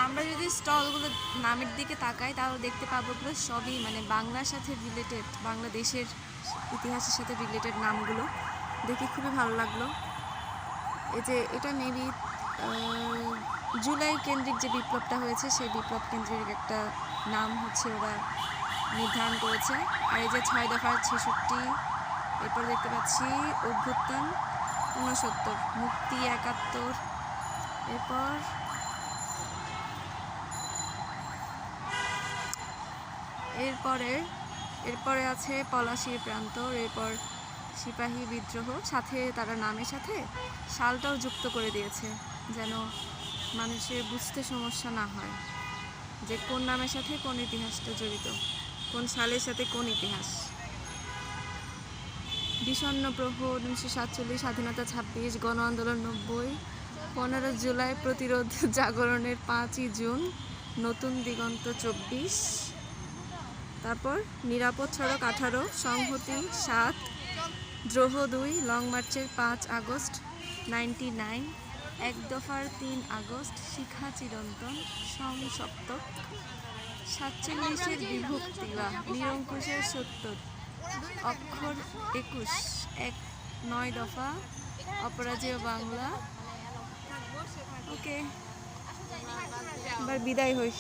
আমরা যদি স্টলগুলো নামের দিকে তাকাই তাহলে দেখতে পাবো এগুলো সবই মানে বাংলার সাথে রিলেটেড, বাংলাদেশের ইতিহাসের সাথে রিলেটেড নামগুলো দেখে খুবই ভালো লাগলো। এই যে এটা মেবি জুলাই কেন্দ্রিক যে বিপ্লবটা হয়েছে সেই বিপ্লব কেন্দ্রিক একটা নাম হচ্ছে ওরা নির্ধারণ করেছে। আর এই যে 6 দফার 66, এরপর দেখতে পাচ্ছি অভ্যুত্থান 69, মুক্তি 71, এরপরে আছে পলাশীর প্রান্তর, এরপর সিপাহী বিদ্রোহ, সাথে তারা নামের সাথে সালটাও যুক্ত করে দিয়েছে যেন মানুষের বুঝতে সমস্যা না হয় যে কোন নামের সাথে কোন ইতিহাসটা জড়িত, কোন সালের সাথে কোন ইতিহাস। বিষণ্ণ প্রহর 1947, স্বাধীনতা 26, গণ আন্দোলন 90, 15 জুলাই, প্রতিরোধ জাগরণের 5ই জুন, নতুন দিগন্ত 24, তারপর নিরাপদ সড়ক 18, সংহতি 7, দ্রোহ 2, লং মার্চের 5 আগস্ট 99, এক দফার 3 আগস্ট, শিখা চিরন্তন, সংসপ্তক, 47-এর বিভক্তি বা নিরঙ্কুশের 70, অক্ষর 21, 9 দফা, অপরাজেয় বাংলা। ওকে, এবার বিদায় হই।